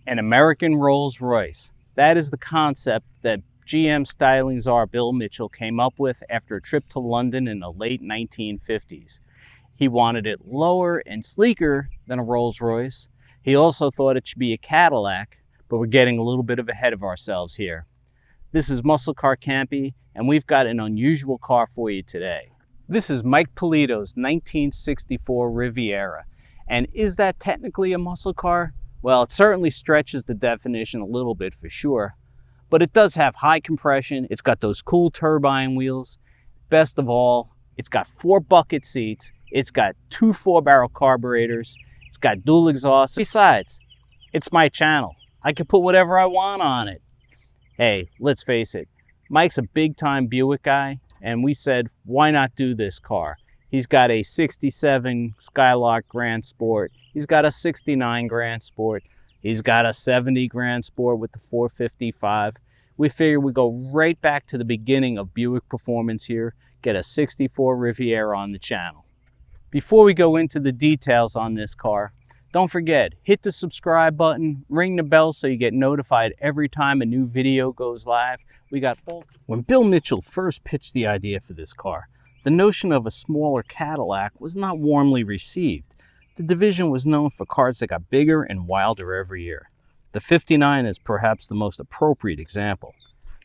An American Rolls-Royce. That is the concept that GM styling czar Bill Mitchell came up with after a trip to London in the late 1950s. He wanted it lower and sleeker than a Rolls-Royce. He also thought it should be a Cadillac, but we're getting a little bit ahead of ourselves here. This is Muscle Car Campy, and we've got an unusual car for you today. This is Mike Polito's 1964 Riviera. And is that technically a muscle car? Well, it certainly stretches the definition a little bit for sure, but it does have high compression. It's got those cool turbine wheels. Best of all, it's got 4 bucket seats. It's got 2 4-barrel carburetors. It's got dual exhausts. Besides, it's my channel. I can put whatever I want on it. Hey, let's face it, Mike's a big-time Buick guy, and we said, why not do this car? He's got a 67 Skylark Grand Sport. He's got a 69 Grand Sport. He's got a 70 Grand Sport with the 455. We figured we'd go right back to the beginning of Buick performance here, get a 64 Riviera on the channel. Before we go into the details on this car, don't forget, hit the subscribe button, ring the bell so you get notified every time a new video goes live. When Bill Mitchell first pitched the idea for this car, the notion of a smaller Cadillac was not warmly received. The division was known for cars that got bigger and wilder every year. The 59 is perhaps the most appropriate example.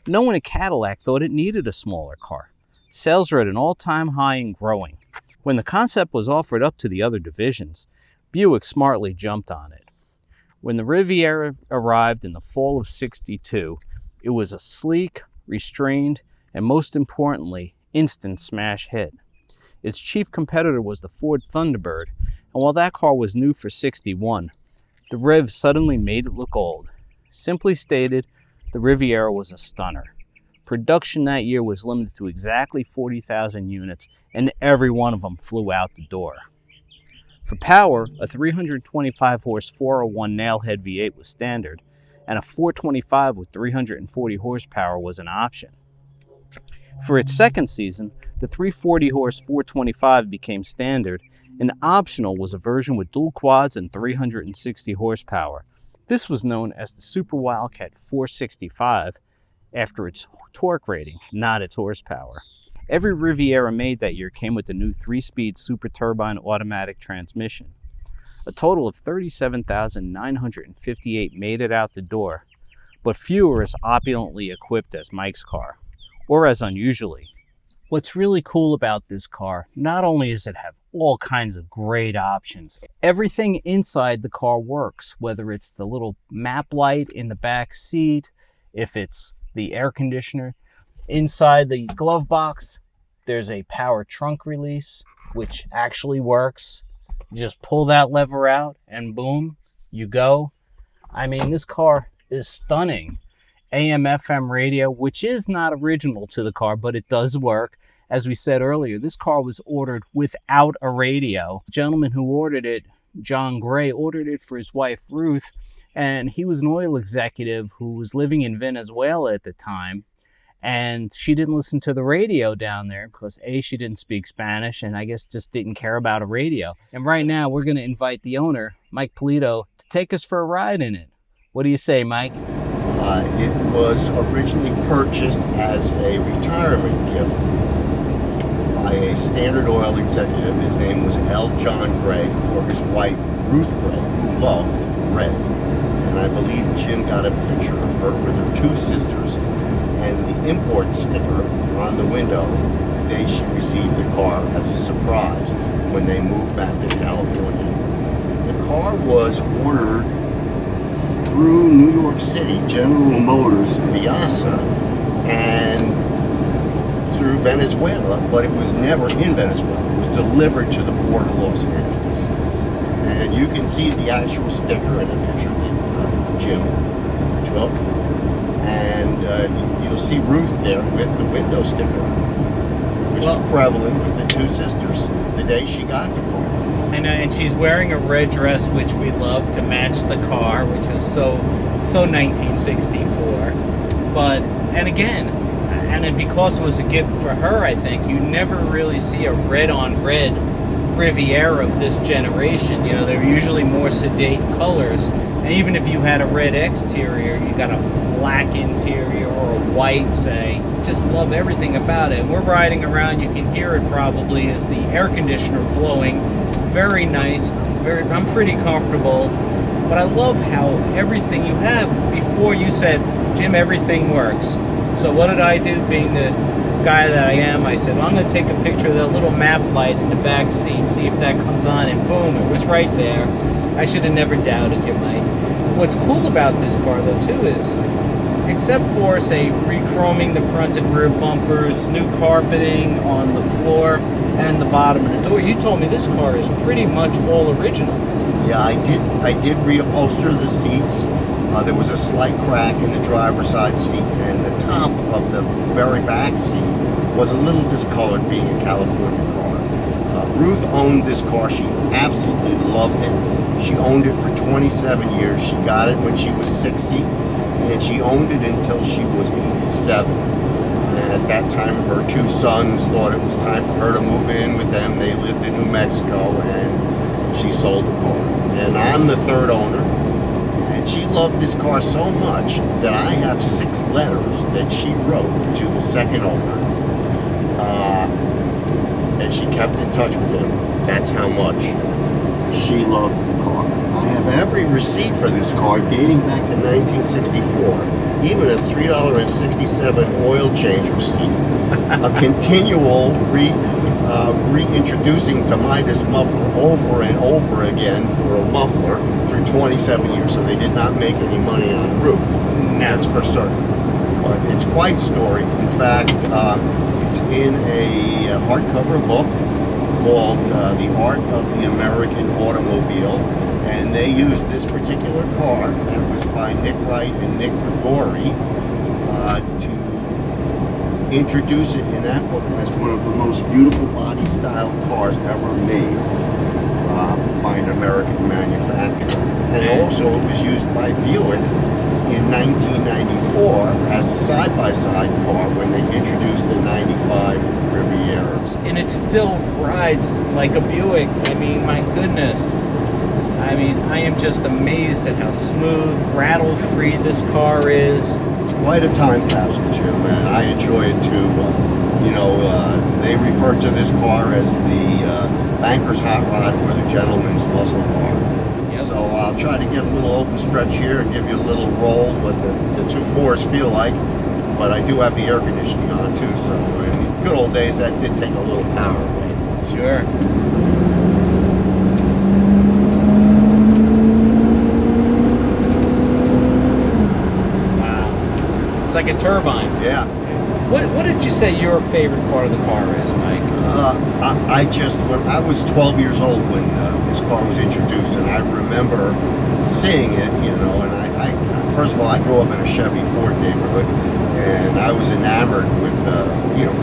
No one at Cadillac thought it needed a smaller car. Sales were at an all-time high and growing. When the concept was offered up to the other divisions, Buick smartly jumped on it. When the Riviera arrived in the fall of '62, it was a sleek, restrained, and most importantly, instant smash hit. Its chief competitor was the Ford Thunderbird, and while that car was new for '61, the Riv suddenly made it look old. Simply stated, the Riviera was a stunner. Production that year was limited to exactly 40,000 units, and every one of them flew out the door. For power, a 325-horse 401 nailhead V8 was standard, and a 425 with 340 horsepower was an option. For its second season, the 340-horse 425 became standard, and optional was a version with dual quads and 360 horsepower. This was known as the Super Wildcat 465 after its torque rating, not its horsepower. Every Riviera made that year came with the new 3-speed super turbine automatic transmission. A total of 37,958 made it out the door, but few were as opulently equipped as Mike's car, or as unusually. What's really cool about this car, not only does it have all kinds of great options, everything inside the car works, whether it's the little map light in the back seat, if it's the air conditioner. Inside the glove box, there's a power trunk release, which actually works. You just pull that lever out and boom, you go. I mean, this car is stunning. AM/FM radio, which is not original to the car, but it does work. As we said earlier, this car was ordered without a radio. The gentleman who ordered it, John Gray, ordered it for his wife, Ruth, and he was an oil executive who was living in Venezuela at the time. And she didn't listen to the radio down there because A, she didn't speak Spanish, and I guess just didn't care about a radio. And right now, we're going to invite the owner, Mike Polito, to take us for a ride in it. What do you say, Mike? It was originally purchased as a retirement gift by a Standard Oil executive. His name was L. John Gray, for his wife, Ruth Gray, who loved red. And I believe Jim got a picture of her with her 2 sisters and the import sticker on the window the day she received the car as a surprise when they moved back to California. The car was ordered through New York City, General Motors, Viasa, and through Venezuela, but it was never in Venezuela. It was delivered to the port of Los Angeles. And you can see the actual sticker in a picture that Jim took. And you'll see Ruth there with the window sticker, which is prevalent with the 2 sisters the day she got the car. I know, and she's wearing a red dress, which we love, to match the car, which was so 1964. But, and again, and because it was a gift for her, I think, you never really see a red-on-red Riviera of this generation. You know, they're usually more sedate colors. And even if you had a red exterior, you got a black interior or a white, say, just love everything about it. And we're riding around, you can hear it probably as the air conditioner blowing. Very nice. I'm pretty comfortable. But I love how everything you have, before you said, Jim, everything works. So what did I do, being the guy that I am? I said, well, I'm going to take a picture of that little map light in the back seat, see if that comes on, and boom, it was right there. I should have never doubted you, Mike. What's cool about this car, though, too, is, except for, say, re-chroming the front and rear bumpers, new carpeting on the floor and the bottom of the door, you told me this car is pretty much all original. Yeah, I did reupholster the seats. There was a slight crack in the driver's side seat, and the top of the very back seat was a little discolored, being a California car. Ruth owned this car. She absolutely loved it. She owned it for 27 years. She got it when she was 60, and she owned it until she was 87. And at that time, her two sons thought it was time for her to move in with them. They lived in New Mexico, and she sold the car. And I'm the third owner. And she loved this car so much that I have 6 letters that she wrote to the second owner. And she kept in touch with him. That's how much she loved the car. I have every receipt for this car dating back to 1964. Even a $3.67 oil change receipt. A continual reintroducing to my this muffler over and over again for a muffler through 27 years. So they did not make any money on the roof. That's for certain. But it's quite a story. In fact, it's in a hardcover book called The Art of the American Automobile. And they used this particular car, that was by Nick Wright and Nick Grigori, to introduce it in that book as one of the most beautiful body style cars ever made by an American manufacturer. And also it was used by Buick in 1994 as a side-by-side car when they introduced the 95 Riviera. And it still rides like a Buick. I mean, my goodness. I mean, I am just amazed at how smooth, rattle-free this car is. It's quite a time capsule, Jim, and I enjoy it too. They refer to this car as the banker's hot rod or the gentleman's muscle car. Yep. So I'll try to get a little open stretch here and give you a little roll, what the 2.4s feel like. But I do have the air conditioning on too, so in the good old days that did take a little power away. Sure. It's like a turbine. Yeah. What did you say your favorite part of the car is, Mike? When I was 12 years old when this car was introduced, and I remember seeing it, and I first of all, I grew up in a Chevy Ford neighborhood, and I was enamored with,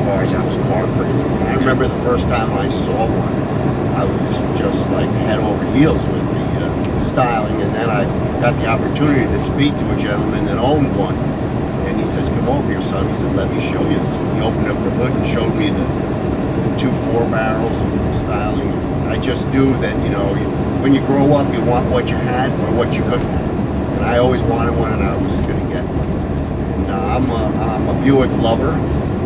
cars. I was car crazy. And I remember the first time I saw one, I was just like head over heels with the styling, and then I got the opportunity to speak to a gentleman that owned one. And he says, come over here, son. He said, let me show you this. And he opened up the hood and showed me the 2 4-barrels and the styling. I just knew that, when you grow up, you want what you had or what you couldn't have. And I always wanted one, and I was going to get one. And I'm a Buick lover,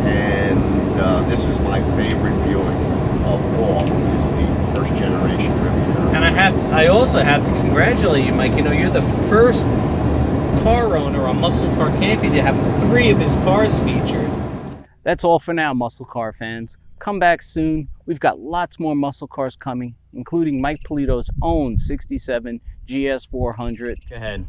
and this is my favorite Buick of all. Is the first generation Riviera. And I also have to congratulate you, Mike. You're the first car owner on Muscle Car Camping to have 3 of his cars featured. That's all for now, muscle car fans. Come back soon. We've got lots more muscle cars coming, including Mike Polito's own 67 GS400. Go ahead.